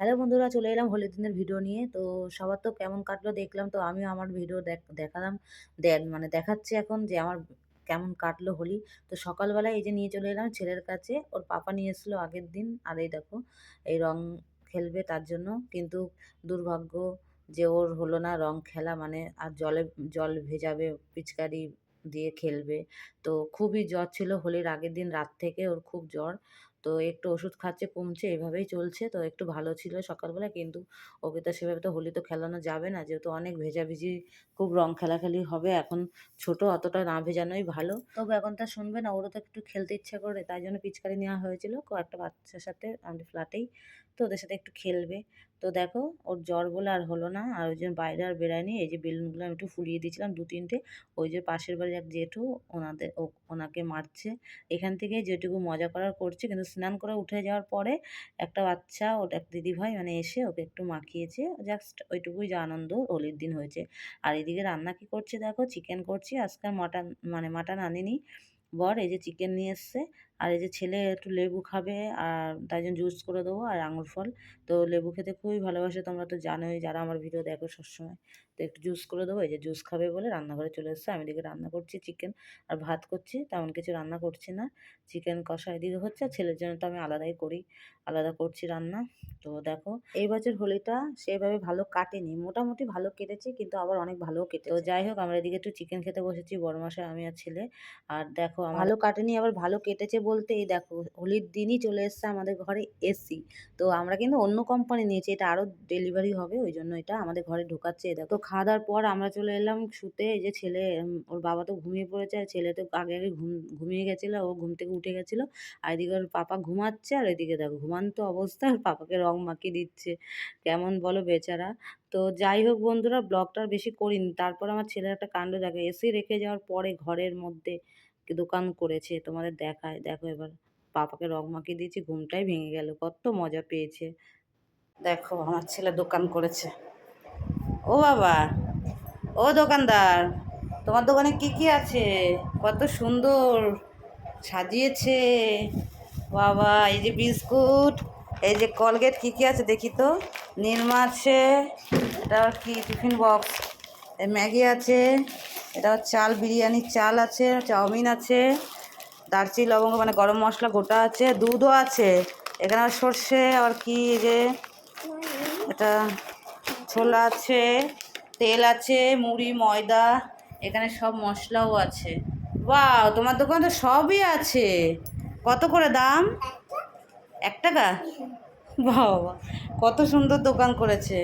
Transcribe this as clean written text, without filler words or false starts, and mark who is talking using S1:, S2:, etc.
S1: Hello বন্ধুরা, চলে এলাম হোলির দিনের ভিডিও নিয়ে। তো সবার তো কেমন কাটলো দেখলাম, তো আমিও আমার ভিডিও দেখালাম। দেখাচ্ছি এখন যে আমার কেমন কাটলো হোলি। তো সকালবেলায় এই যে নিয়ে চলে এলাম ছেলের কাছে, ওর পাপা নিয়ে এসেছিলো আগের দিন। আর এই দেখো, এই রং খেলবে তার জন্য, কিন্তু দুর্ভাগ্য যে ওর হলো না রং খেলা, মানে আর জল ভেজাবে, পিচকারি দিয়ে খেলবে। তো খুবই জ্বর ছিল হোলির আগের দিন রাত থেকে, ওর খুব জ্বর। তো একটু ওষুধ খাচ্ছে, কমছে, এভাবেই চলছে। তো একটু ভালো ছিল সকালবেলা, কিন্তু ওকে তো সেভাবে তো হোলি তো খেলানো যাবে না, যেহেতু অনেক ভেজাভেজি, খুব রং খেলাখেলি হবে। এখন ছোট, অতটা না ভেজানোই ভালো। তবে এখন তা শুনবে না, ওরও তো একটু খেলতে ইচ্ছা করে, তাই জন্য পিচকারি নেওয়া হয়েছিল কয়েকটা বাচ্চার সাথে আমাদের ফ্ল্যাটেই। তো ওদের সাথে একটু খেলবে। তো দেখো, ওর জ্বর বলে আর হলো না, আর ওই জন্য বাইরে আর বেড়ায়নি। এই যে বেলুনগুলো আমি একটু ফুলিয়ে দিয়েছিলাম ২-৩টে। ওই যে পাশের বাড়ির এক জেঠু, ওনাকে মারছে। এখান থেকে যেটুকু মজা করার করছে, কিন্তু স্নান করে উঠে যাওয়ার পরে একটা বাচ্চা, ওটা এক দিদিভাই মানে এসে ওকে একটু মাখিয়েছে। জাস্ট ওইটুকুই যা আনন্দ হোলির দিন হয়েছে। আর এদিকে রান্না কি করছে দেখো, চিকেন করছি আজকে। মাটন আনেনি বর, এই যে চিকেন নিয়ে এসছে। আর এই যে ছেলে একটু লেবু খাবে, আর তাই জন্য জুস করে দেবো, আর আঙুর ফল। তো লেবু খেতে খুবই ভালোবাসে, তোমরা তো জানোই যারা আমার ভিডিও দেখো সবসময়। তো একটু জুস করে দেবো, এই যে জুস খাবে বলে রান্নাঘরে চলে এসছে। আমি এদিকে রান্না করছি চিকেন আর ভাত করছি, তেমন কিছু রান্না করছি না। চিকেন কষা এদিকে হচ্ছে, আর ছেলের জন্য তো আমি আলাদাই করি, আলাদা করছি রান্না। তো দেখো, এই বছর হোলিটা সেভাবে ভালো কাটেনি, মোটামুটি ভালো কেটেছে, কিন্তু আবার অনেক ভালোও কেটেছে। তো যাই হোক, আমরা এদিকে একটু চিকেন খেতে বসেছি, বড় মশাই, আমি আর ছেলে। আর দেখো, ভালো কাটেনি আবার ভালো কেটেছে বলতে, এই দেখো হোলির দিনই চলে এসছে আমাদের ঘরে এসি। তো আমরা কিন্তু অন্য কোম্পানি নিয়েছি, এটা আরও ডেলিভারি হবে, ওই জন্য এটা আমাদের ঘরে ঢোকাচ্ছে। এই দেখো, তো খাওয়া দাওয়ার পর আমরা চলে এলাম শুতে। এই যে ছেলে, ওর বাবা তো ঘুমিয়ে পড়েছে, আর ছেলে তো আগে আগে ঘুমিয়ে গেছিলো, ও ঘুম থেকে উঠে গেছিলো। আর এদিকে ওর পাপা ঘুমাচ্ছে, আর এদিকে দেখো ঘুমান্ত অবস্থা, আর পাপাকে রং মাখিয়ে দিচ্ছে। কেমন বলো বেচারা। তো যাই হোক বন্ধুরা, ব্লগটা আর বেশি করিনি। তারপর আমার ছেলের একটা কাণ্ড দেখো, এসি রেখে যাওয়ার পরে ঘরের মধ্যে কি দোকান করেছে, তোমাদের দেখায় দেখো। এবার পাপাকে রং মাখিয়ে দিয়েছি, ঘুমটাই ভেঙে গেল, কত মজা পেয়েছে। দেখো আমার ছেলে দোকান করেছে। ও বাবা, ও দোকানদার, তোমার দোকানে কি কি আছে? কত সুন্দর সাজিয়েছে বাবা। এই যে বিস্কুট, এই যে কলগেট, কি কি আছে দেখি তো। নিরমা আছে, এটা আবার কি টিফিন বক্স। এই ম্যাগি আছে, এটা চাল, বিরিয়ানির চাল আছে, চাউমিন আছে, দারচিনি লবঙ্গ মানে গরম মশলা গোটা আছে, দুধও আছে। এখানে আবার সর্ষে, আর কি এই যে এটা ছোলা আছে, তেল আছে, মুড়ি, ময়দা, এখানে সব মশলাও আছে। বাহ, তোমার দোকানে তো সবই আছে। কত করে দাম? 1 টাকা? বাবা, কত সুন্দর দোকান করেছে।